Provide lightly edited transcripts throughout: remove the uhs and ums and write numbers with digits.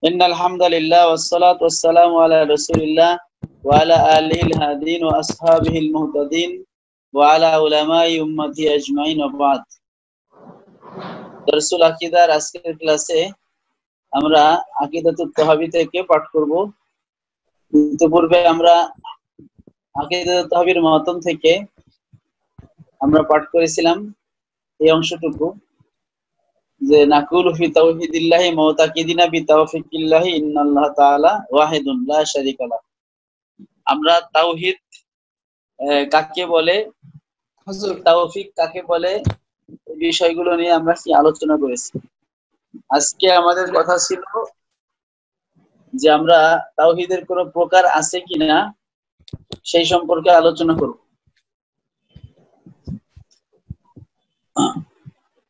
ইন্নাল হামদালিল্লাহ ওয়াস সালাতু ওয়াস সালামু আলা রাসূলিল্লাহ ওয়া আলা আলিহিল হাদিন ওয়া আসহাবিহিল মুহতাদিন ওয়া আলা উলামাই উম্মতি আজমাইন ওয়া বাদ। দরসুল আকীদার আজকের ক্লাসে আমরা আকীদাতুত তাহাবী থেকে পাঠ করব। ইতিপূর্বে আমরা আকীদাতুত তাহাবীর মাতন থেকে আমরা পাঠ করেছিলাম এই অংশটুকু, যে নাকুলু ফি তাওহীদিল্লাহি মুতাকিদিনা বিতাওফিকিল্লাহি ইন্নাল্লাহ তাআলা ওয়াহিদুন লা শারীকা লাহু। আমরা তাওহীদ কাকে বলে, তাওফিক কাকে বলে, এই বিষয়গুলো নিয়ে আমরা কি আলোচনা করেছি। আজকে আমাদের কথা ছিল যে আমরা তাওহীদের কোনো প্রকার আছে কিনা সেই সম্পর্কে আলোচনা করব।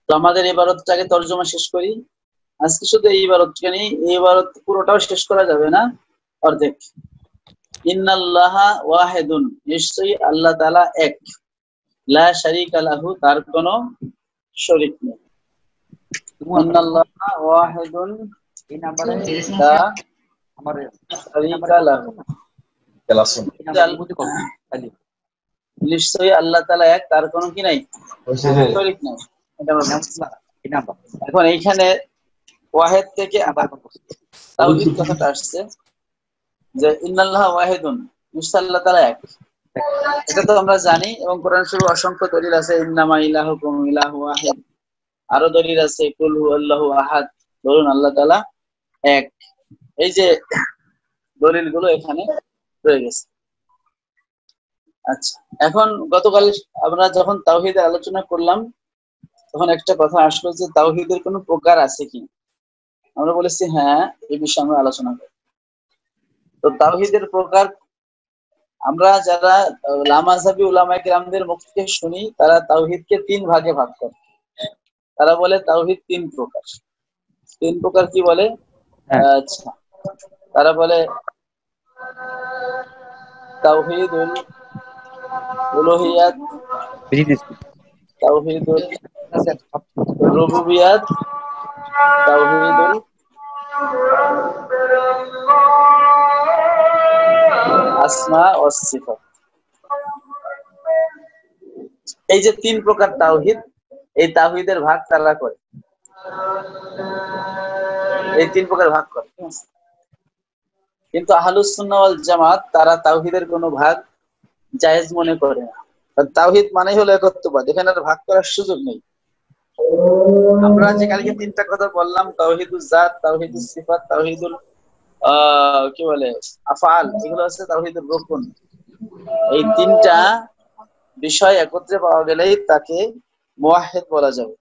তো আমাদের ইবারতটাকে তরজমা শেষ করি। আজকে শুধু এই ইবারতটা নিয়ে, এই ইবারত পুরোটাও শেষ করা যাবে না, অর্ধেক। ইন্নাল্লাহা ওয়াহিদুন, নিশ্চয়ই আল্লাহ তাআলা এক, লা শারীকা লাহু, তার কোনো শরীক নেই। ইন্নাল্লাহা ওয়াহিদুন এই নাম্বারে লা শারীকা লাহু, নিশ্চয়ই আল্লাহ তাআলা এক, তার কোনো কি নাই, শরীক নাই। এখন এইখানে ওয়াহিদ থেকে তাওহীদ কথাটা আসছে, যে ইন্নাল্লাহা ওয়াহিদুন, নিশ্চয়ই আল্লাহ তাআলা এক। এটা তো আমরা জানি, এবং কোরআন শরীফে অসংখ্য দলিল আছে, ইন্নামা ইলাহুকুম ইলাহু ওয়াহিদ। আরো দলিল আছে, কুল হুয়াল্লাহু আহাদ, বলুন আল্লাহ তাআলা এক। এই যে দলিলগুলো এখানে রয়ে গেছে। আচ্ছা, এখন গতকাল আমরা যখন তাওহীদের আলোচনা করলাম, তখন একটা কথা আসলো যে তাওহীদের কোনো প্রকার আছে কি। আমরা বলেছি হ্যাঁ, এই বিষয়ে আমরা আলোচনা করি। তো তাওহীদের প্রকার আমরা যারা লামাযহাবী উলামায়ে কেরামদের মুখ থেকে শুনি, তারা তাওহীদকে তিন ভাগে ভাগ করে। তারা বলে তাওহীদ তিন প্রকার। তিন প্রকার কি বলে? আচ্ছা, তারা বলে তাওহীদুল উলুহিয়াত, তাওহীদুল রুবুবিয়াত, তাওহীদুল আসমা ওয়াস সিফাত। এই যে তিন প্রকার তাওহীদ, এই তাওহীদের ভাগ তারা করে, এই তিন প্রকার ভাগ করে। কিন্তু আহলুস সুন্নাহ ওয়াল জামাত তারা তাওহীদের কোনো ভাগ জায়েজ মনে করে না। তাওহীদ মানেই হলো একত্ববাদ, এখানে আর ভাগ করার সুযোগ নেই। আমরা যে কালকে তিনটা কথা বললাম, তাওহীদুজ জাত, তাওহীদুস সিফাত, তাওহীদুল কি বলে আফআল, এগুলো হচ্ছে তাওহীদের রুকন। এই তিনটা বিষয় একত্রে পাওয়া গেলেই তাকে মুওয়াহহিদ বলা যাবে।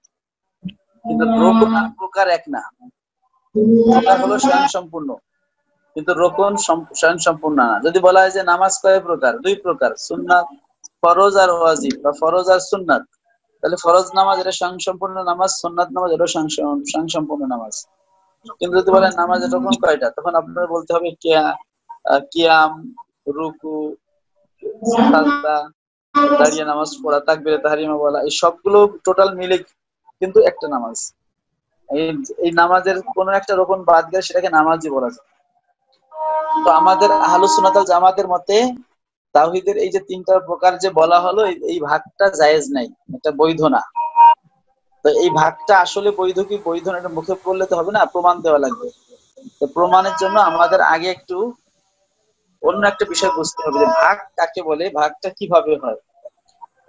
কিন্তু রুকন আর প্রকার এক না। প্রকার হলো স্বয়ংসম্পূর্ণ, কিন্তু রুকন স্বয়ংসম্পূর্ণ না। যদি বলা হয় যে নামাজ কয় প্রকার, দুই প্রকার, সুন্নাত, ফরজ আর ওয়াজিব, বা ফরজ আর সুন্নাত, তাহলে ফরজ নামাজ এটা স্বয়ংসম্পূর্ণ নামাজ, সুন্নাত নামাজ এটা স্বয়ংসম্পূর্ণ নামাজ। কিন্তু যদি বলেন নামাজের রকম কয়টা, তখন আপনার বলতে হবে কিয়াম, রুকু, সাজদা, দাঁড়িয়ে নামাজ পড়া, তাকবীরে তাহরিমা বলা, এই সবগুলো টোটাল মিলে কিন্তু একটা নামাজ। এই নামাজের কোন একটা রকম বাদ গেলে সেটাকে নামাজই বলা যায়। তো আমাদের আহলুস সুন্নাত ওয়াল জামাতের মতে তাওহীদের এই যে তিনটা প্রকার যে বলা হলো, এই ভাগটা জায়েজ নাই, এটা বৈধ না। তো এই ভাগটা আসলে বৈধ কি বৈধ না, এটা মুখে বললে তো হবে না, প্রমাণ দেওয়া লাগবে। তো প্রমাণের জন্য আমাদের আগে একটু অন্য একটা বিষয় বুঝতে হবে, যে ভাগ কাকে বলে, ভাগটা কিভাবে হয়।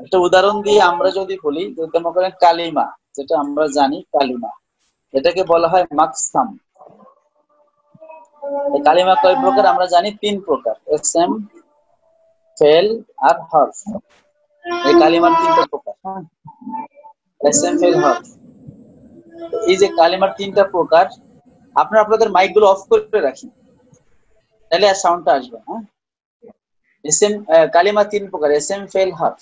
একটা উদাহরণ দিয়ে আমরা যদি বলি, যে মনে করেন কালিমা, যেটা আমরা জানি কালিমা, এটাকে বলা হয় মাকসাম। কালিমা কয় প্রকার আমরা জানি? তিন প্রকার, ইসম, ফেল আর হরফ। এই কালিমার তিনটা প্রকার, ইসম, ফেল, হরফ। এই যে কালিমার তিনটা প্রকার, আপনারা আপনাদের মাইক গুলো অফ করে রাখেন, তাহলে আর সাউন্ডটা আসবে। হ্যাঁ, ইসম, কালিমা তিন প্রকার, ইসম, ফেল, হরফ।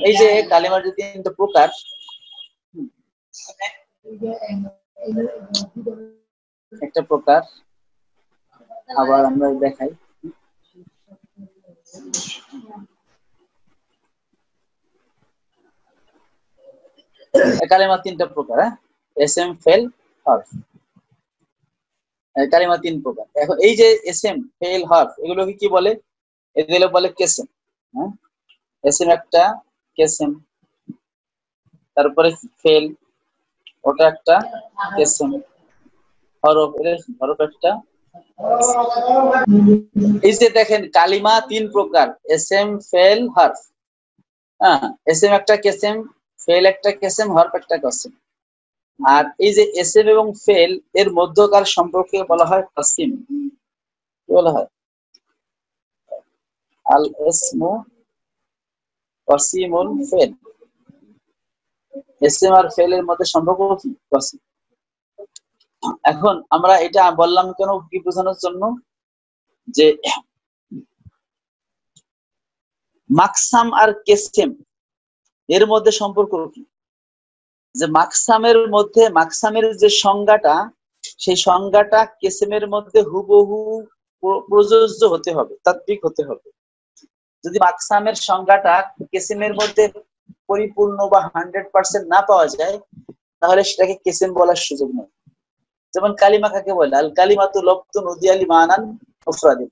এই যে কালিমার যে তিনটা প্রকার, একটা প্রকার আবার আমরা দেখাই, কালিমা তিনটা প্রকার, ইসম, ফেল, হরফ। কালিমা তিন প্রকার। এখন এই যে এসএম ফেল হরফ এগুলোকে কি বলে? এগুলো বলে কেসেম। হ্যাঁ, এসএম একটা কেসেম, তারপরে ফেল ওটা একটা কেসেম, হরফ হরফ একটা। এই যে দেখেন কালিমা তিন প্রকার, এসএম ফেল হরফ। হ্যাঁ, এসএম একটা কেসেম, ফেল একটা কেসেম, হরফ একটা কেসেম। আর এই যে এসএম এবং ফেল এর মধ্যকার সম্পর্কে বলা হয় কাসিম। কি বলা হয়? আল ইসমু কাসিমুল ফেল। এসএম আর ফেল এর মধ্যে সম্পর্ক কি? কাসিম। এখন আমরা এটা বললাম কেন, কি বোঝানোর জন্য? যে মাকসাম আর কেসেম এর মধ্যে সম্পর্ক কি? যে মাকসামের যে সংজ্ঞাটা, সেই সংজ্ঞাটা কেসেমের মধ্যে হুবহু প্রযোজ্য হতে হবে, তাত্ত্বিক হতে হবে। যদি মাকসামের সংজ্ঞাটা কেসেমের মধ্যে পরিপূর্ণ বা 100% না পাওয়া যায়, তাহলে সেটাকে কেসেম বলার সুযোগ নেই। যেমন কালিমা কাকে বলে? আল কালিমাতু লফযুন উদিয়া লিমানান মুফরাদিন।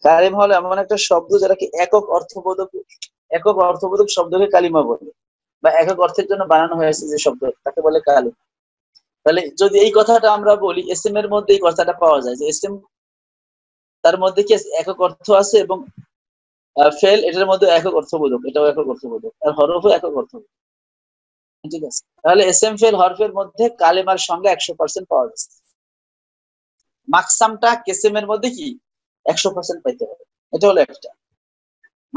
কালিমা হলো এমন একটা শব্দ যেটাকে একক অর্থবোধক শব্দকে কালিমা বলে, বা একক অর্থের জন্য বানানো হয়েছে যে শব্দ, তাকে বলে কালিমা। তাহলে যদি এই কথাটা আমরা বলি, এসএম এর মধ্যে এই কথাটা পাওয়া যায় যে এসএম তার মধ্যে কি একক অর্থ আছে, এবং ফেল এটার মধ্যে একক অর্থবোধক, এটাও একক অর্থবোধক, আর হরফও একক অর্থবোধক। ঠিক আছে, তাহলে এসএম ফেল হরফের মধ্যে কালিমার সংখ্যা 100% পাওয়া যাচ্ছে। মাকসামটা কেসেমের মধ্যে কি 100% পাইতে হবে, এটা হলো একটা।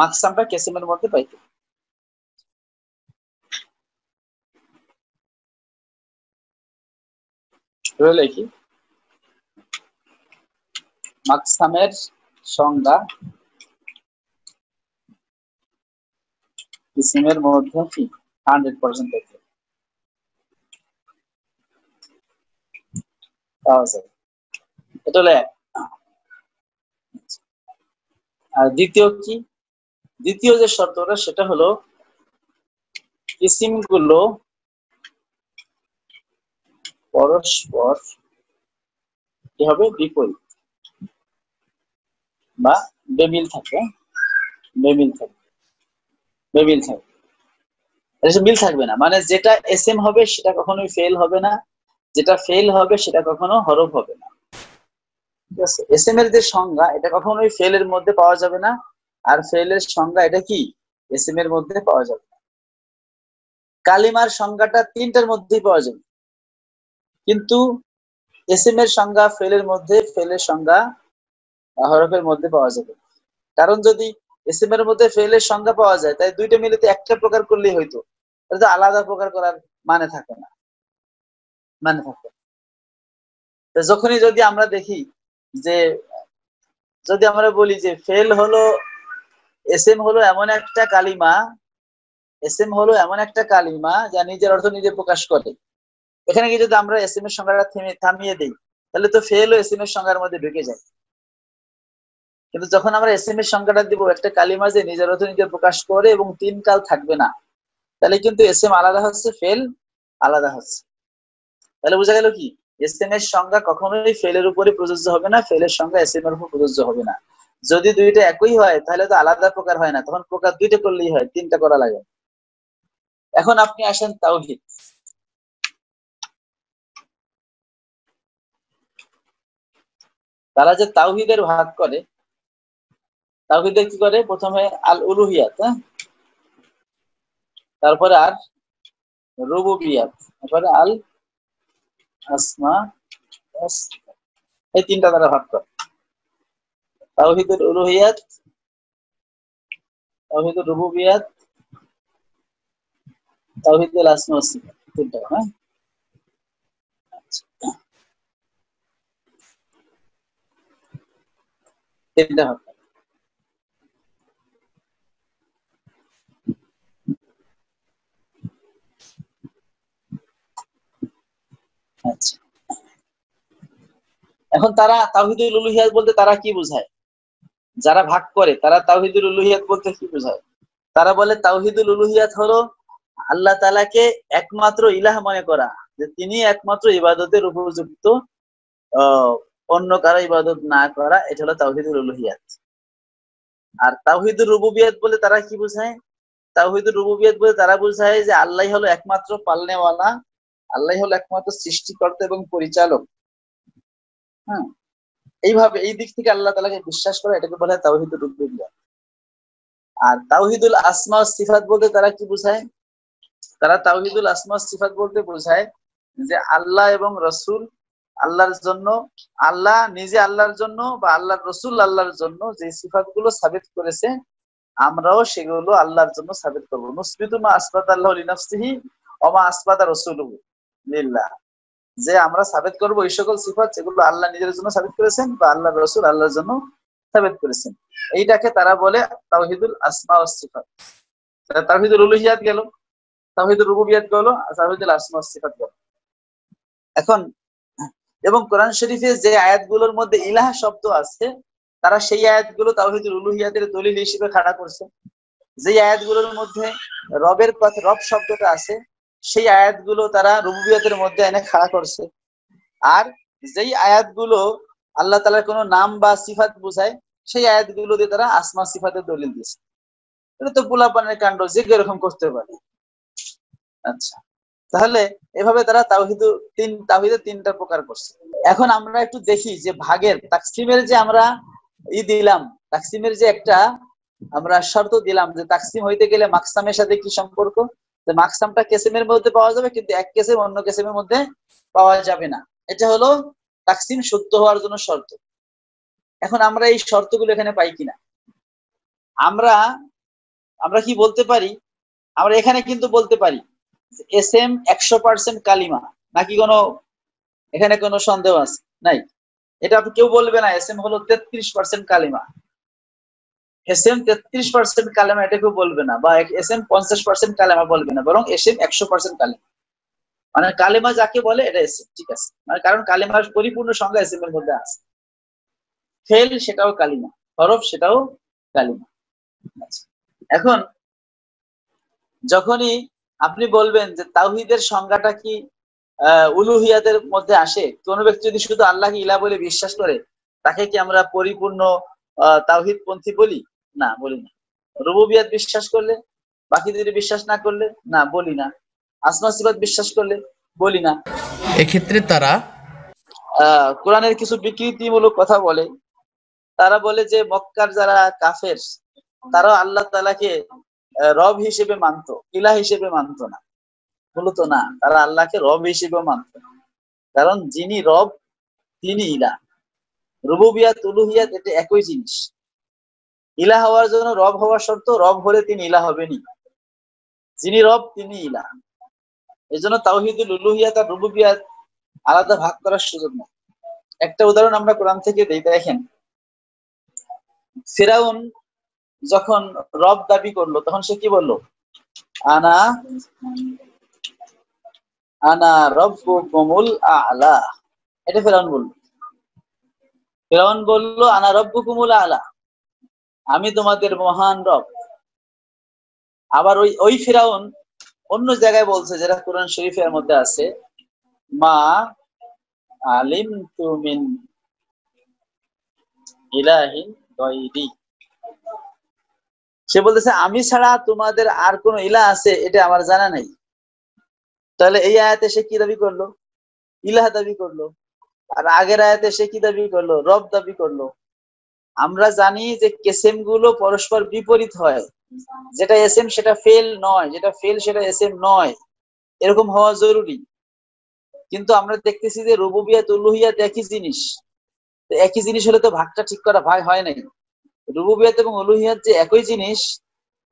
মাকসামটা কেসেমের মধ্যে পাইতে হবে। কি মাকসামের সংজ্ঞা কিসিমের মধ্যে কি 100% পাওয়া যায়, এটা হলো এক। আর দ্বিতীয় কি? দ্বিতীয় যে শর্তটা সেটা হলো কিসিম গুলো পরস্পর কি হবে? বিপরীত বা বেমিল থাকে। বেমিল থাকবে, বেমিল থাকবে, মিল থাকবে না। মানে যেটা এসএম হবে সেটা কখনোই ফেল হবে না, যেটা ফেল হবে সেটা কখনো হরফ হবে না। ঠিক আছে, এসএম এর যে সংজ্ঞা এটা কখনোই ফেল এর মধ্যে পাওয়া যাবে না, আর ফেল এর সংজ্ঞা এটা কি এসএম এর মধ্যে পাওয়া যাবে না। কালিমার সংজ্ঞাটা তিনটার মধ্যেই পাওয়া যাবে, কিন্তু এসএম এর সংজ্ঞা ফেলের মধ্যে, ফেলের সংজ্ঞা হরফের মধ্যে পাওয়া যাবে। কারণ যদি এসএম এর মধ্যে ফেলের সংজ্ঞা পাওয়া যায়, তাই দুইটা মিলে তো একটা প্রকার করলেই হইতো, এটা তো আলাদা প্রকার করার মানে থাকে না, মানে থাকে। তো যখনই যদি আমরা দেখি যে, যদি আমরা বলি যে ফেল হলো, এসএম হলো এমন একটা কালিমা, এসএম হলো এমন একটা কালিমা যা নিজের অর্থ নিজে প্রকাশ করে, এখানে কি যদি আমরা এসএম এর সংজ্ঞাটা থামিয়ে দিই, তাহলে তো ফেল ও এসএম এর সংজ্ঞার মধ্যে ঢুকে যায়। কিন্তু যখন আমরা এসএম এর সংজ্ঞাটা দিব একটা কালিমা যে নিজের অর্থ নিজে প্রকাশ করে এবং তিন কাল থাকবে না, তাহলে কিন্তু এসএম আলাদা হচ্ছে, ফেল আলাদা হচ্ছে। তাহলে বোঝা গেল কি এসএম এর সংজ্ঞা কখনোই ফেলের উপরে প্রযোজ্য হবে না, ফেলের সংজ্ঞা এসএম এর উপর প্রযোজ্য হবে না। যদি দুইটা একই হয় তাহলে তো আলাদা প্রকার হয় না, তখন প্রকার দুইটা করলেই হয়, তিনটা করা লাগে। এখন আপনি আসেন তাওহীদ। তারা যে তাওহীদের ভাগ করে, তাওহীদের কি করে? প্রথমে আল উলুহিয়াত, তারপরে আর রুবুবিয়াত, তারপরে আল আসমা, এই তিনটা তারা ভাগ করে। তাওহীদুল উলুহিয়াত, তাওহীদুর রুবুবিয়াত, তাওহীদুল আসমা ওয়াস সিফাত, তিনটা। হ্যাঁ, তিনটা ভাগ। আচ্ছা, এখন তারা তাওহীদুল উলুহিয়াত বলতে তারা কি বোঝায়? যারা ভাগ করে তারা তাওহীদুল উলুহিয়াত বলতে কি বোঝায়? তারা বলে তাওহীদুল উলুহিয়াত হলো আল্লাহ তাআলাকে একমাত্র ইলাহ মনে করা, যে তিনি একমাত্র ইবাদতের উপযুক্ত, অন্য কারো ইবাদত না করা, এটা হলো তাওহীদুল উলুহিয়াত। আর তাওহীদুর রুবুবিয়াত বলে তারা কি বোঝায়? তাওহীদুর রুবুবিয়াত বলে তারা বোঝায় যে আল্লাহ হলো একমাত্র পালনেওয়ালা, আল্লাহ হলো একমাত্র সৃষ্টিকর্তা এবং পরিচালক। হ্যাঁ, এইভাবে এই দিক থেকে আল্লাহ তাআলাকে বিশ্বাস করা, এটাকে বলা হয় তাওহীদুর রুবুবিয়াত। আর তাওহীদুল আসমা ওয়াস সিফাত বলতে তারা কি বোঝায়? তারা তাওহীদুল আসমা ওয়াস সিফাত বলতে বোঝায় যে আল্লাহ এবং রাসূল আল্লাহর জন্য, আল্লাহ নিজে আল্লাহর জন্য বা আল্লাহর রাসূল আল্লাহর জন্য যে সিফাতগুলো সাবিত করেছে, আমরাও সেগুলো আল্লাহর জন্য সাবিত করব। নুসবিতু মা আসবাতা আল্লাহু লিনাফসিহি ওয়া মা আসবাতা রাসূলুহু লিল্লাহ, যে আমরা সাবিত করব ওই সকল সিফাত যেগুলো আল্লাহ নিজের জন্য সাবিত করেছেন বা আল্লাহর রাসূল আল্লাহর জন্য সাবিত করেছেন। এইটাকে তারা বলে তাওহীদুল আসমা ওয়াস সিফাত। তাওহীদুল উলুহিয়াত গেল, তাওহীদুর রুবুবিয়াত গেল, আর তাওহীদুল আসমা ওয়াস সিফাত গেল। এখন এবং কোরআন শরীফে যে আয়াতগুলোর মধ্যে ইলাহ শব্দ আছে, তারা সেই আয়াতগুলো তাওহীদুল উলুহিয়াতের দলিল হিসেবে খাড়া করছে। যে আয়াতগুলোর মধ্যে রবের কথা, রব শব্দটা আছে, সেই আয়াতগুলো তারা রুবুবিয়াতের মধ্যে এনে খাড়া করছে। আর যেই আয়াতগুলো আল্লাহ তাআলার কোনো নাম বা সিফাত বোঝায়, সেই আয়াতগুলো দিয়ে তারা আসমা সিফাতের দলিল দিয়েছে। এটা তো পোলাপানের কাণ্ড, যে এরকম করতে পারে। আচ্ছা, তাহলে এভাবে তারা তাওহীদের তিনটা প্রকার করছে। এখন আমরা একটু দেখি যে ভাগের তাকসিমের যে আমরা দিলাম, তাকসিমের যে একটা আমরা শর্ত দিলাম যে তাকসিম হইতে গেলে মাকসামের সাথে কি সম্পর্ক, যে মাকসামটা কেসেমের মধ্যে পাওয়া যাবে কিন্তু এক কেসেম অন্য কেসেমের মধ্যে পাওয়া যাবে না। এটা হলো তাকসিম সত্য হওয়ার জন্য শর্ত। এখন আমরা এই শর্তগুলো এখানে পাই কিনা? আমরা আমরা কি বলতে পারি? আমরা এখানে কিন্তু বলতে পারি এস এম 100% কালিমা, নাকি কোনো এখানে কোনো সন্দেহ আছে? নাই। এটা কেউ বলবে না এস এম হলো 33% কালিমা, এস এম 33% কালেমা, এটা কেউ বলবে না। বা এস এম 50% কালেমা বলবে না, বরং এস এম 100% কালেমা। মানে কালেমা যাকে বলে এটা এস এম, ঠিক আছে? মানে কারণ কালেমার পরিপূর্ণ সংজ্ঞা এস এম এর মধ্যে আছে। ফেল সেটাও কালিমা, হরফ সেটাও কালিমা। এখন যখনই আপনি বলবেন যে তাওহীদের সংজ্ঞাটা কি উলুহিয়াতের মধ্যে আসে, কোন ব্যক্তি যদি শুধু আল্লাহকে ইলাহ বলে বিশ্বাস করে, তাকে কি আমরা পরিপূর্ণ তাওহীদ পন্থী বলি? না, বলি না। রুবুবিয়াত বিশ্বাস করলে, বাকি দুটো বিশ্বাস না করলে, না বলি না। আসমা সিফাত বিশ্বাস করলে, বলি না। এক্ষেত্রে তারা কোরআনের কিছু বিকৃতিমূলক কথা বলে। তারা বলে যে মক্কার যারা কাফের, তারাও আল্লাহ তাআলাকে রব হিসেবে মানত, ইলাহ হিসেবে মানত না। মূলত না, তারা আল্লাহকে রব হিসেবে মানত না, কারণ যিনি রব তিনি ইলাহ। রুবুবিয়াত উলুহিয়াত এটা একই জিনিস। ইলাহ হওয়ার জন্য রব হওয়ার শর্ত, রব হলে তিনি ইলাহ হবেনই। যিনি রব তিনি ইলাহ। এই জন্য তাওহীদুল উলুহিয়াত আর রুবুবিয়াত আলাদা ভাগ করার সুযোগ নেই। একটা উদাহরণ আমরা কোরআন থেকে দেই, দেখেন। ফিরাউন যখন রব দাবি করলো, তখন সে কি বলল? আনা আনা রব্বুকুমুল আ'লা। এটা ফিরাউন বলল। ফিরাউন বলল আনা রব্বুকুমুল আ'লা, আমি তোমাদের মহান রব। আবার ওই ফিরাউন অন্য জায়গায় বলছে, যেটা কোরআন শরীফের মধ্যে আছে, মা আলিমতু মিন ইলাহিন গায়রি। সে বলতেছে আমি ছাড়া তোমাদের আর কোন ইলাহ আছে এটা আমার জানা নাই। তাহলে এই আয়াতে সে কি দাবি করলো? ইলাহ দাবি করলো। আর আগের আয়াতে সে কি দাবি করলো? রব দাবি করলো। আমরা জানি যে কেসেম গুলো পরস্পর বিপরীত হয়। যেটা এসএম সেটা ফেল নয়, যেটা ফেল সেটা এসএম নয়, এরকম হওয়া জরুরি। কিন্তু আমরা দেখতেছি যে রুবুবিয়াত উলুহিয়াত একই জিনিস। একই জিনিস হলে তো ভাগটা ঠিক করা ভাগ হয় নাই। রুবুবিয়াত এবং উলুহিয়াত যে একই জিনিস,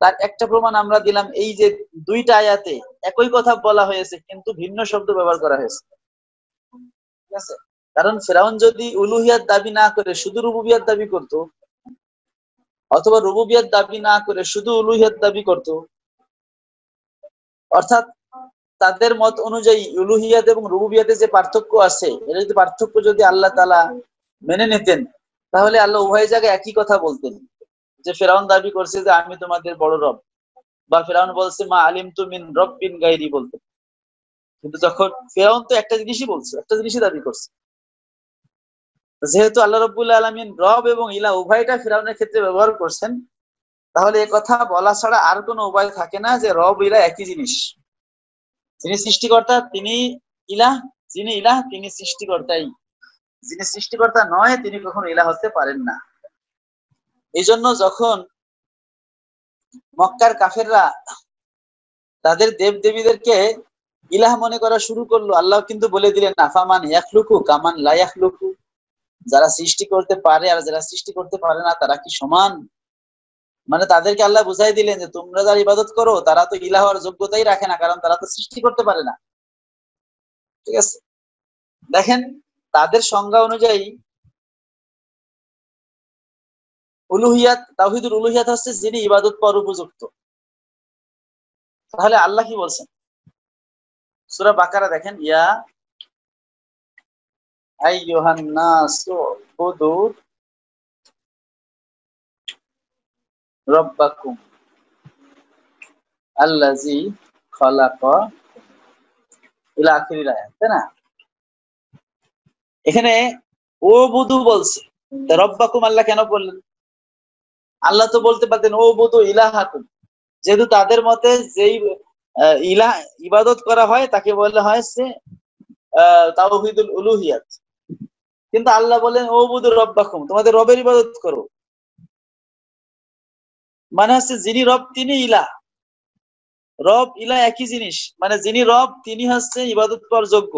তার একটা প্রমাণ আমরা দিলাম, এই যে দুইটা আয়াতে একই কথা বলা হয়েছে কিন্তু ভিন্ন শব্দ ব্যবহার করা হয়েছে। ঠিক আছে? কারণ ফিরাউন যদি উলুহিয়াত দাবি না করে শুধু রুবুবিয়াত দাবি করত, অথবা রুবুবিয়াত দাবি না করে শুধু উলুহিয়াত দাবি করত, অর্থাৎ তাদের মত অনুযায়ী উলুহিয়াত এবং রুবুবিয়াতে যে পার্থক্য আছে, এর যদি পার্থক্য যদি আল্লাহ তাআলা মেনে নিতেন, তাহলে আল্লাহ উভয় জায়গায় একই কথা বলতেন। যে ফিরাউন দাবি করছে যে আমি তোমাদের বড় রব, বা ফিরাউন বলছে মা আলিমতু মিন রব্বিন গায়রি বলতেন। কিন্তু যখন ফিরাউন তো একটা জিনিসই বলছে, একটা জিনিসই দাবি করছে, যেহেতু আল্লাহ রাব্বুল আলামিন রব এবং ইলাহ উভয়টা ফিরাউনের ক্ষেত্রে ব্যবহার করছেন, তাহলে এ কথা বলা ছাড়া আর কোনো উপায় থাকে না যে রব ইলাহ একই জিনিস। যিনি সৃষ্টিকর্তা তিনি ইলাহ, যিনি ইলাহ তিনি সৃষ্টিকর্তাই। যিনি সৃষ্টিকর্তা নয় তিনি কখনো ইলাহ হতে পারেন না। এই জন্য যখন মক্কার কাফেররা তাদের দেব দেবীদেরকে ইলাহ মনে করা শুরু করলো, আল্লাহ কিন্তু বলে দিলেন আফামান ইয়াখলুকু কামান লা ইয়াখলুকু, যারা সৃষ্টি করতে পারে আর যারা সৃষ্টি করতে পারে না তারা কি সমান? মানে তাদেরকে আল্লাহ বুঝাই দিলেন যে তোমরা যারা ইবাদত করো তারা তো ইলাহ হওয়ার যোগ্যতাই রাখে না, কারণ তারা তো সৃষ্টি করতে পারে না। ঠিক আছে, দেখেন তাদের সংজ্ঞা অনুযায়ী উলুহিয়াত, তাওহীদুল উলুহিয়াত হচ্ছে যিনি ইবাদত করার উপযুক্ত। তাহলে আল্লাহ কি বলছেন সূরা বাকারা দেখেন, ইয়া আইয়ুহান নাসু উবুদু রাব্বাকুম আল্লাযী খালাকা ইলা আখিরিল আয়াত, তাই না? এখানে ও বুদু বলছে, রব্বাকুম আল্লাহ কেন বললেন? আল্লাহ তো বলতে পারতেন ও বুদু ইলাহাকুম, যেহেতু তাদের মতে যেই ইলাহ ইবাদত করা হয় তাকে বলা হয়েছে তাওহীদুল উলুহিয়াত। কিন্তু আল্লাহ বলেন ও বুদু রব্বাকুম, তোমাদের রবের ইবাদত করো। মানে হচ্ছে যিনি রব তিনি ইলাহ, রব ইলাহ একই জিনিস। মানে যিনি রব তিনি হচ্ছে ইবাদত করার যোগ্য,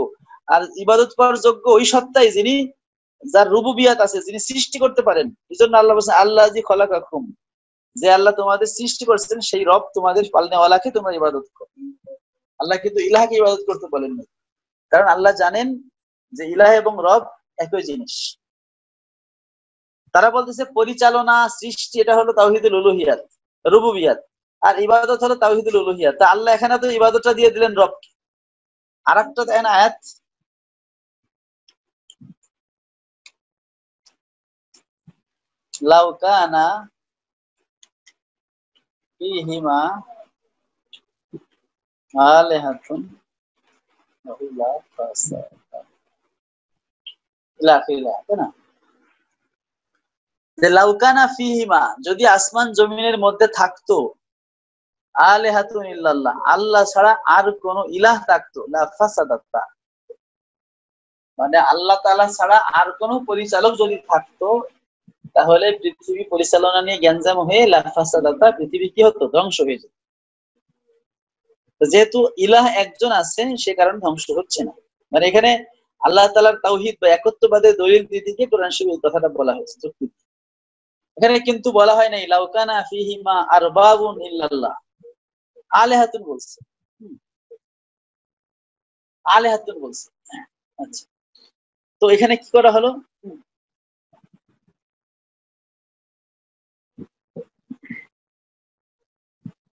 আর ইবাদত করার যোগ্য ওই সত্তাই যিনি, যার রুবুবিয়াত আছে, যিনি সৃষ্টি করতে পারেন। এই জন্য আল্লাহ বলছেন আল্লাযী খালাকাকুম, যে আল্লাহ তোমাদের সৃষ্টি করছেন সেই রব তোমাদের পালনেওয়ালাকে তোমরা ইবাদত করো। আল্লাহ কিন্তু ইলাহকে ইবাদত করতে বলেন না, কারণ আল্লাহ জানেন যে ইলাহ এবং রব একই জিনিস। তারা বলতেছে পরিচালনা সৃষ্টি এটা হলো তাওহীদুল উলুহিয়াত রুবুবিয়াত, আর ইবাদত হলো তাওহীদুল উলুহিয়াত। তা আল্লাহ এখানে তো ইবাদতটা দিয়ে দিলেন রবকে। আরেকটা দেখেন আয়াত, লাউ কানা ফীহিমা আলিহাতুন ইলা ফাসাদাতা ইলা আখিরিল আয়াত, তাই না? যে লাউ কানা ফীহিমা, যদি আসমান জমিনের মধ্যে থাকতো আলিহাতুন ইল্লাল্লাহ, আল্লাহ ছাড়া আর কোন ইলাহ থাকতো, লা ফাসাদাতা, মানে আল্লাহ তাআলা ছাড়া আর কোন পরিচালক যদি থাকতো তাহলে পৃথিবী পরিচালনা নিয়ে গ্যাঞ্জাম হয়ে লা ফাসাদাতা, পৃথিবী কি হতো? ধ্বংস হয়ে যেত। যেহেতু ইলাহ একজন আছেন সে কারণে ধ্বংস হচ্ছে না। মানে এখানে আল্লাহ তাআলার তাওহীদ বা একত্ববাদের দলিল দিতে গিয়ে কোরআন শরীফে এই কথাটা বলা হয়েছে। এখানে কিন্তু বলা হয় নাই লাউ কানা ফীহিমা আরবাবুন ইল্লাল্লাহ, আলিহাতুন বলছে, আলিহাতুন বলছে। আচ্ছা, তো এখানে কি করা হলো?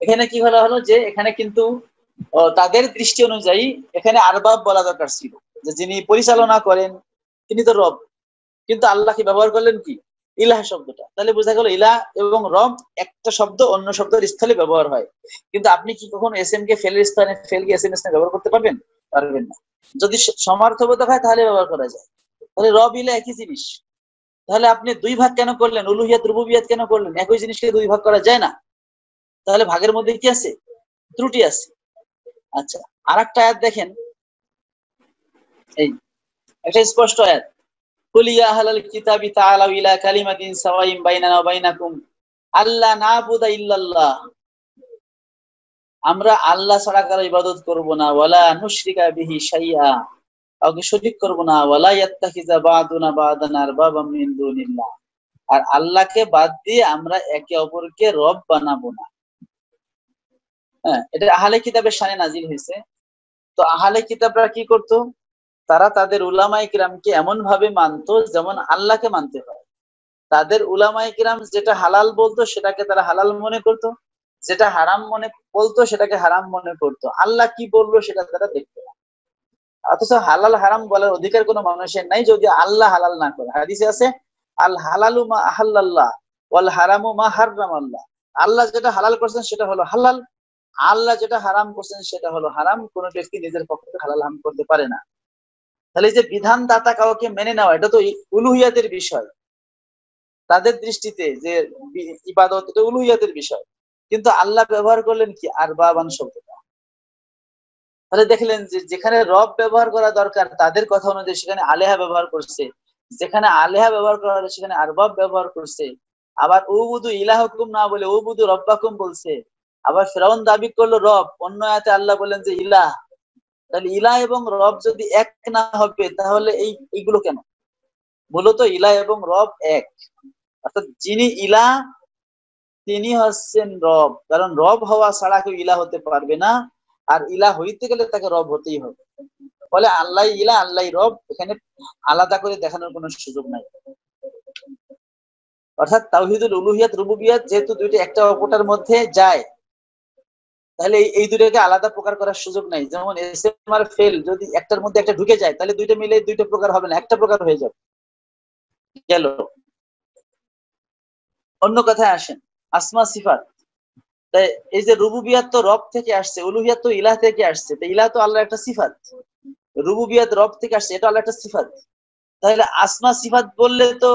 এখানে কি বলা হলো যে এখানে কিন্তু তাদের দৃষ্টি অনুযায়ী এখানে আরবাব বলা দরকার ছিল, যে যিনি পরিচালনা করেন তিনি তো রব। কিন্তু আল্লাহকে ব্যবহার করলেন কি? ইলাহ শব্দটা। তাহলে বোঝা গেল ইলাহ এবং রব একটা শব্দ অন্য শব্দের স্থলে ব্যবহার হয়। কিন্তু আপনি কি কখনো এস এম কে ফেলের স্থানে ফেল কে এস এম স্থানে ব্যবহার করতে পারবেন? পারবেন না। যদি সমার্থবোধক হয় তাহলে ব্যবহার করা যায়। তাহলে রব ইলাহ একই জিনিস। তাহলে আপনি দুই ভাগ কেন করলেন? উলুহিয়াত রুবুবিয়াত কেন করলেন? একই জিনিসকে দুই ভাগ করা যায় না। তাহলে ভাগের মধ্যে কি আছে? ত্রুটি আছে। আচ্ছা, আরেকটা আয়াত দেখেন, এই একটা স্পষ্ট আয়াত, কুল ইয়া আহলাল কিতাবি তাআলাউ ইলা কালিমাতিন সাওয়াইন বাইনানা ওয়া বাইনাকুম আল্লা না'বুদা ইল্লাল্লাহ, আমরা আল্লাহ ছাড়া কারো ইবাদত করব না, ওয়ালা নুশরিকা বিহি শাইআ, কাউকে শরীক করব না, ওয়ালা ইয়াত্তাখিযা বা'দুনা বা'দান আরবাবাম মিন দুনিল্লাহ, আর আল্লাহকে বাদ দিয়ে আমরা একে অপরকে রব বানাবো না। হ্যাঁ, এটা আহলে কিতাবের শানে নাজিল হয়েছে। তো আহলে কিতাবরা কি করতো? তারা তাদের উলামায়ে কিরামকে এমন ভাবে মানতো যেমন আল্লাহকে মানতে হয়। তাদের উলামায়ে কিরাম যেটা হালাল বলতো সেটাকে তারা হালাল মনে করতো, যেটা হারাম মনে বলতো সেটাকে হারাম মনে করতো। আল্লাহ কি বললো সেটা তারা দেখতো না। অথচ হালাল হারাম বলার অধিকার কোনো মানুষের নাই যদি আল্লাহ হালাল না করে। হাদিসে আছে আল হালালু মা আহাল্লাল্লাহ ওয়াল হারামু মা হাররামাল্লাহ, আল্লাহ যেটা হালাল করছেন সেটা হলো হালাল, আল্লাহ যেটা হারাম করছেন সেটা হলো হারাম। কোন ব্যক্তি নিজের পক্ষ থেকে হালাল হারাম করতে পারে না। তাহলে এই যে বিধানদাতা কাউকে মেনে নেওয়া, এটা তো উলুহিয়াতের বিষয় তাদের দৃষ্টিতে, যে ইবাদত এটা উলুহিয়াতের বিষয়। কিন্তু আল্লাহ ব্যবহার করলেন কি আরবাবান শব্দটা। তাহলে দেখলেন যে যেখানে রব ব্যবহার করা দরকার তাদের কথা অনুযায়ী সেখানে আলেহা ব্যবহার করছে, যেখানে আলেহা ব্যবহার করা সেখানে আরবাব ব্যবহার করছে। আবার উবুদু ইলাহকুম না বলে উবুদু রব্বাকুম বলছে। আবার ফিরআউন দাবি করলো রব, অন্য আয়াতে আল্লাহ বলেন যে ইলাহ। তাহলে ইলাহ এবং রব যদি এক না হবে তাহলে এইগুলো কেন? মূলত ইলাহ এবং রব এক, অর্থাৎ যিনি ইলাহ তিনি হচ্ছেন রব, কারণ রব হওয়া ছাড়া কেউ ইলাহ হতে পারবে না, আর ইলাহ হইতে গেলে তাকে রব হতেই হবে। ফলে আল্লাহ ইলাহ আল্লাহ রব, এখানে আলাদা করে দেখানোর কোনো সুযোগ নাই। অর্থাৎ তাওহীদুল উলুহিয়াত রুবুবিয়াত যেহেতু দুইটা একটা অপরটার মধ্যে যায়, তাহলে এই দুইটাকে আলাদা প্রকার করার সুযোগ নাই। যেমন ইসম আর ফেল যদি একটার মধ্যে একটা ঢুকে যায় তাহলে দুইটা মিলে দুইটা প্রকার হবে না, একটা প্রকার হয়ে যাবে। গেল। অন্য কথায় আসেন, আসমা সিফাত। তাই এই যে রুবুবিয়াত তো রব থেকে আসছে, উলুহিয়াত তো ইলাহ থেকে আসছে। তো ইলাহ তো আল্লাহর একটা সিফাত, রুবুবিয়াত রব থেকে আসছে, এটা আল্লাহর একটা সিফাত। তাহলে আসমা সিফাত বললে তো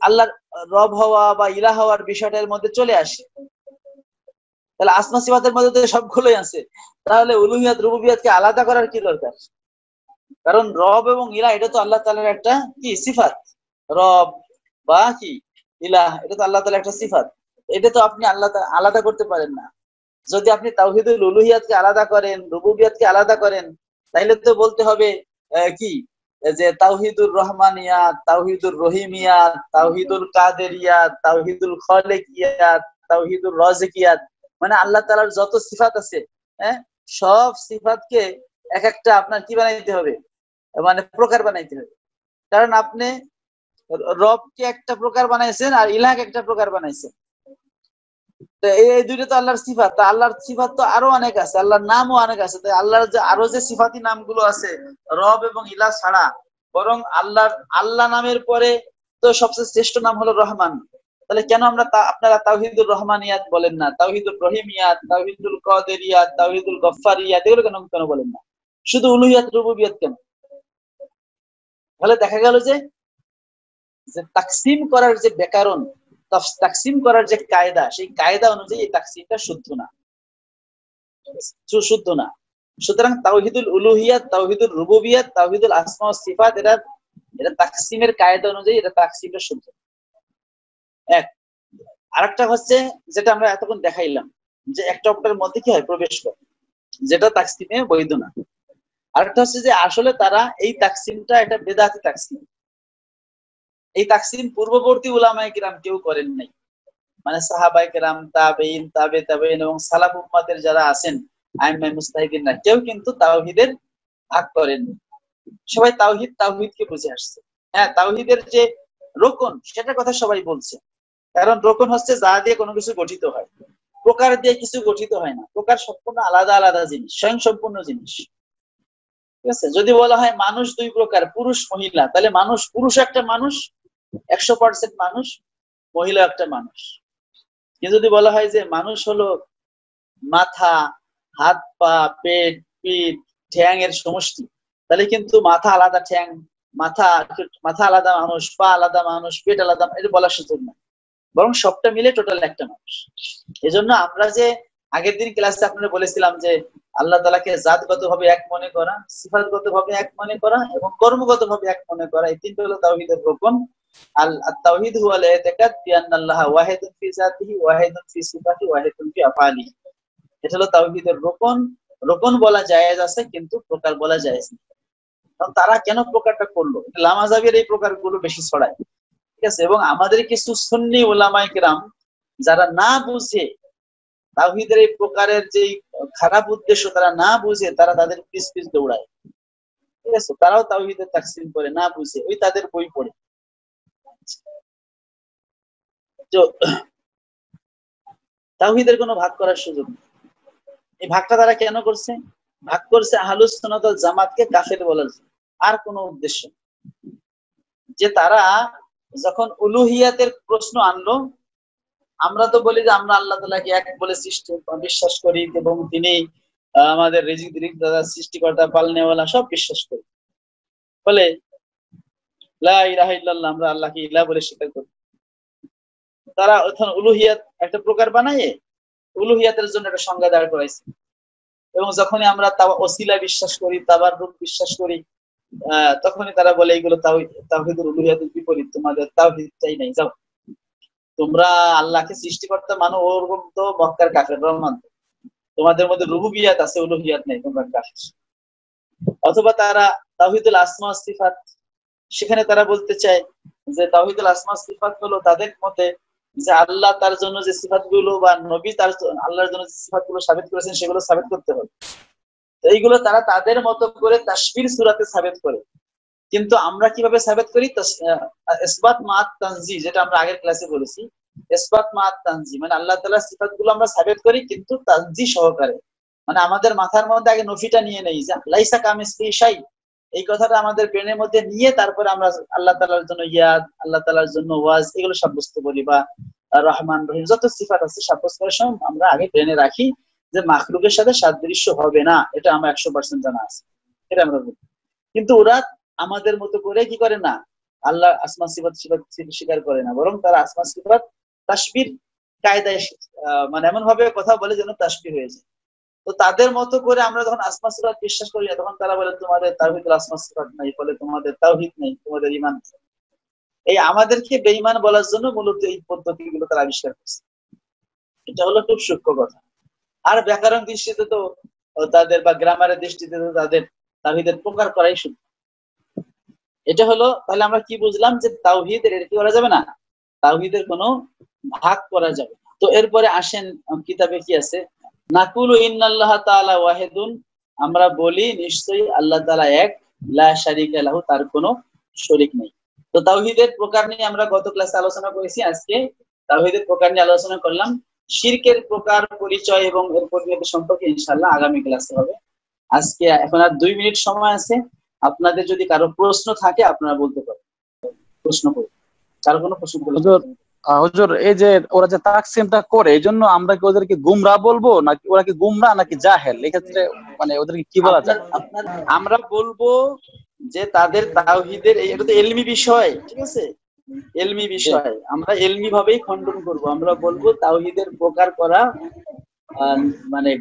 আল্লাহর রব হওয়া বা ইলাহ হওয়ার বিষয়টার মধ্যে চলে আসে। তাহলে আসমা সিফাতের মধ্যে তো সবগুলোই আছে, তাহলে উলুহিয়াত রুবুবিয়াতকে আলাদা করার কি দরকার? কারণ রব এবং ইলাহ এটা তো আল্লাহ তাআলার একটা কি সিফাত। রব বা কি ইলাহ এটা তো আল্লাহ তাআলার একটা সিফাত, এটা তো আপনি আল্লাহ আলাদা করতে পারেন না। যদি আপনি তাওহীদুল উলুহিয়াতকে আলাদা করেন, রুবুবিয়াতকে আলাদা করেন, তাইলে তো বলতে হবে কি যে তাওহীদুর রহমানিয়াত, তাওহীদুর রহিমিয়াত, তাওহীদুল কাদেরিয়াত, তাওহীদুল খালিকিয়াত, তাওহীদুর রাজিকিয়াত, মানে আল্লাহ তাআলার যত সিফাত আছে, হ্যাঁ, সব সিফাতকে এক একটা আপনার কি বানাইতে হবে, মানে প্রকার বানাইতে হবে। কারণ আপনি রবকে একটা প্রকার বানাইছেন আর ইলাহকে একটা প্রকার বানাইছেন। তো এই দুইটা তো আল্লাহর সিফাত, তা আল্লাহর সিফাত তো আরো অনেক আছে, আল্লাহর নামও অনেক আছে। তাই আল্লাহর যে আরো যে সিফাতি নামগুলো আছে রব এবং ইলাহ ছাড়া, বরং আল্লাহ নামের পরে তো সবচেয়ে শ্রেষ্ঠ নাম হলো রহমান। তাহলে কেন আপনারা তাওহীদুর রহমানিয়াত বলেন না, তাওহীদুর রহিমিয়াত, তাওহীদুল কাদেরিয়াত, তাওহীদুল গফফারিয়াত, এগুলো কেন কেন বলেন না? শুধু উলুহিয়াত রুবুবিয়াত কেন? তাহলে দেখা গেল যে তাকসিম করার যে ব্যাকরণ, তাকসিম করার যে কায়দা, সেই কায়দা অনুযায়ী এই তাকসিমটা শুদ্ধ না, শুদ্ধ না। সুতরাং তাওহীদুল উলুহিয়াত, তাওহীদুল রুবুবিয়াত, তাওহীদুল আসমা ওয়াস সিফাত, এটা তাকসিমের কায়দা অনুযায়ী এটা তাকসিমটা শুদ্ধ। এক। আরেকটা হচ্ছে যেটা আমরা এতক্ষণ দেখাইলাম যে একটা অপরটার মধ্যে কি হয় প্রবেশ করে, যেটা তাকসিমে বৈধ না। আরেকটা হচ্ছে যে আসলে তারা এই তাকসিমটা একটা বেদাতি তাকসিম। এই তাকসিম পূর্ববর্তী উলামায়ে কিরাম কেউ করেন নাই, মানে সাহাবায়ে কেরাম, তাবেঈন, তাবে তাবেঈন এবং সালাফ উম্মাতের যারা আছেন আইম্মায়ে মুজতাহিদিনরা, কেউ কিন্তু তাওহীদের ভাগ করেননি। সবাই তাওহীদকে বুঝে আসছে। হ্যাঁ, তাওহীদের যে রোকন সেটার কথা সবাই বলছে, কারণ রোকন হচ্ছে যা দিয়ে কোনো কিছু গঠিত হয়, প্রকার দিয়ে কিছু গঠিত হয় না। প্রকার সম্পূর্ণ আলাদা আলাদা জিনিস, স্বয়ং সম্পূর্ণ জিনিস। ঠিক আছে, যদি বলা হয় মানুষ দুই প্রকার, পুরুষ মহিলা, তাহলে মানুষ, পুরুষ একটা মানুষ 100% মানুষ, মহিলা একটা মানুষ। কিন্তু যদি বলা হয় যে মানুষ হলো মাথা, হাত, পা, পেট, পিঠ, ঠ্যাং এর সমষ্টি, তাহলে কিন্তু মাথা আলাদা ঠ্যাং, মাথা মাথা আলাদা মানুষ, পা আলাদা মানুষ, পেট আলাদা, এটা বলার সুযোগ না, বরং সবটা মিলে টোটাল একটা মানুষ। এজন্য আমরা যে আগের দিন ক্লাসে আপনারা বলেছিলাম যে আল্লাহ তাআলাকে জাতগত ভাবে এক মনে করা, সিফাতগত ভাবে এক মনে করা এবং কর্মগত ভাবে এক মনে করা, এই তিনটা হলো তাওহীদের রুকন। আত-তাওহীদ হুয়া আল-ইতিকাদ বিআন্নাল্লাহ ওয়াহিদুন ফি যাতিহি, ওয়াহিদুন ফি সিফাতিহি, ওয়াহিদুন ফি আফআলিহি। এটা হলো তাওহীদের রুকন। রুকন বলা জায়েজ আছে কিন্তু প্রকার বলা জায়েজ নেই। কারণ তারা কেন প্রকারটা করলো? লামাযাবের এই প্রকারগুলো বেশি ছড়ায়। ঠিক আছে, এবং আমাদের কিছু সুন্নি উলামায়ে কেরাম যারা না বুঝে তাওহীদের এই প্রকারের যে খারাপ উদ্দেশ্য, তারা না বুঝে তারা তাদের পিছ পিছ দৌড়ায়। ঠিক আছে, তারাও তাওহীদের তাকসীম করে না বুঝে, ওই তাদের বই পড়ে। তো তাওহীদের কোনো ভাগ করার সুযোগ নেই। এই ভাগটা তারা কেন করছে? ভাগ করছে আহলুস সুন্নাত ওয়াল জামাতকে কাফের বলার জন্য, আর কোনো উদ্দেশ্য নেই। যে তারা যখন উলুহিয়াতের প্রশ্ন আনলো, আমরা তো বলি যে আমরা আল্লাহ তাআলাকে এক বলে সৃষ্টি বিশ্বাস করি এবং তিনি আমাদের রিজিক দাতা, সৃষ্টিকর্তা, পালনেওয়ালা, সব বিশ্বাস করি। বলে লা ইলাহা ইল্লাল্লাহ, আমরা আল্লাহকে ইলাহ বলে স্বীকার করি। তারা এখন উলুহিয়াত একটা প্রকার বানায় উলুহিয়াতের জন্য একটা সংজ্ঞা দাঁড় করাইছে। এবং যখনই আমরা ওসিলা বিশ্বাস করি, তাবাররুক বিশ্বাস করি, তখনই তারা বলে এইগুলো তাওহীদুল উলুহিয়াতের বিপরীত, তোমাদের তাওহীদটাই নাই, যাও তোমরা আল্লাহকে সৃষ্টিকর্তা মানো, ওরকম তো মক্কার কাফেররাও মানতো, তোমাদের মধ্যে রুবুবিয়াত আছে, উলুহিয়াত নেই, তোমরা কাফের। অথবা তারা তাওহীদুল আসমা ওয়াস সিফাত, সেখানে তারা বলতে চায় যে তাওহীদুল আসমা ওয়াস সিফাত হলো তাদের মতে যে আল্লাহ তার জন্য যে সিফাতগুলো বা নবী তার আল্লাহর জন্য যে সিফাতগুলো সাবিত করেছেন সেগুলো সাবিত করতে হবে। তো এইগুলো তারা তাদের মতো করে তাশবির সূরাতে সাবিত করে। কিন্তু আমরা কিভাবে সাবিত করি? ইসবাত মা'আত তানজি, যেটা আমরা আগের ক্লাসে বলেছি, ইসবাত মা'আত তানজি মানে আল্লাহ তাআলার সিফাতগুলো আমরা সাবিত করি কিন্তু তানজি সহকারে, মানে আমাদের মাথার মধ্যে আগে নফিটা নিয়ে নেই যে লাইসা কামিসলিহি শাই, এই কথাটা আমাদের ব্রেনের মধ্যে নিয়ে তারপরে আমরা আল্লাহ তাআলার জন্য ইয়াদ, আল্লাহ তাআলার জন্য ওয়াজ, এগুলো সাব্যস্ত করি, বা রহমান রহিম যত সিফাত আছে সাব্যস্ত করার সময় আমরা আগে ব্রেনে রাখি যে মাখলুকের সাথে সাদৃশ্য হবে না, এটা আমার 100% জানা আছে, এটা আমরা বলি। কিন্তু ওরা আমাদের মতো করে কি করে না, আল্লাহ আসমা সিফাত স্বীকার করে না, বরং তারা আসমা সিফাত তাশবির কায়দায় মানে এমন ভাবে কথা বলে যেন তাশবিহ হয়ে যায়। তো তাদের মতো করে আমরা যখন আসমা সিফাত বিশ্বাস করি না, তখন তারা বলে তোমাদের তাওহীদুল আসমা সিফাত নাই, ফলে তোমাদের তাওহীদ নেই, তোমাদের ঈমান। এই আমাদেরকে বেঈমান বলার জন্য মূলত এই পদ্ধতিগুলো তারা আবিষ্কার করছে। এটা হলো খুব সূক্ষ্ম কথা। আর ব্যাকরণ দৃষ্টিতে তো তাদের, বা গ্রামারের দৃষ্টিতে তো তাদের তাওহীদের প্রকার করাই শুদ্ধ। এটা হলো, তাহলে আমরা কি বুঝলাম যে তাওহীদের এর কি করা যাবে না, তাওহীদের কোনো ভাগ করা যাবে না। তো এরপরে আসেন কিতাবে কি আছে, নাকুলু ইন্নাল্লাহা তাআলা ওয়াহিদুন, আমরা বলি নিশ্চয়ই আল্লাহ তাআলা এক, লা শারীকা লাহু, তার কোনো শরীক নেই। তো তাওহীদের প্রকার নিয়ে আমরা গত ক্লাসে আলোচনা করেছি, আজকে তাওহীদের প্রকার নিয়ে আলোচনা করলাম। শিরকের প্রকার, পরিচয় এবং এর পরিণতি সম্পর্কে ইনশাআল্লাহ আগামী ক্লাসে হবে। আজকে এখন আর 2 মিনিট সময় আছে, আপনাদের যদি কারো প্রশ্ন থাকে আপনারা বলতে পারেন, প্রশ্ন করুন। কারো কোনো প্রশ্ন করলে হুজুর, এই যে ওরা যে তাকসিমটা করে, এই জন্য আমরা কি ওদেরকে গুমরাহ বলবো, নাকি ওরা কি গুমরাহ নাকি জাহেল? এক্ষেত্রে মানে ওদেরকে কি বলা যায়? আমরা বলবো যে তাদের তাওহীদের, এটা তো ইলমি বিষয়, ঠিক আছে, ইলমি বিষয়, আমরা ইলমি ভাবেই খণ্ডন করব। আমরা বলবো তাওহীদের প্রকার করা মানে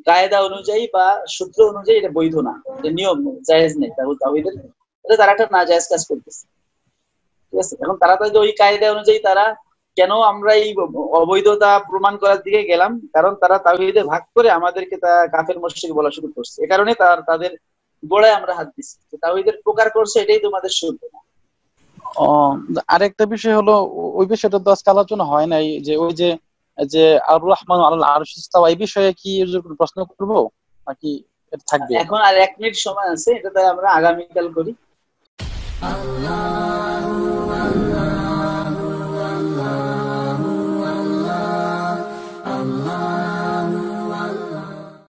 কায়দা অনুযায়ী বা সূত্র অনুযায়ী এটা বৈধ না, এটা নিয়ম জায়েজ নেই, তাওহীদের এটা তারা একটা নাজায়েজ কাজ করতেছে, ঠিক আছে। এখন তারা তো ওই কায়দা অনুযায়ী তারা, কেন আমরা এই অবৈধতা প্রমাণ করার দিকে গেলাম, কারণ তারা তাওহীদে ভাগ করে আমাদেরকে তা কাফের মুশরিক বলা শুরু করছে। এই কারণে তাদের গোড়ায় আমরা হাত দিচ্ছি, তাওহীদের প্রকার করছে, এটাই তোমাদের শুদ্ধ না। আরেকটা বিষয় হলো, ওই বিষয়টা তো আজকে আলোচনা হয় নাই, যে ওই যে আর রহমান আলাল আরশ ইস্তাওয়া, এই বিষয়ে কি প্রশ্ন করবো নাকি থাকবে? এখন আর 1 মিনিট সময় আছে, এটা আমরা আগামীকাল করি।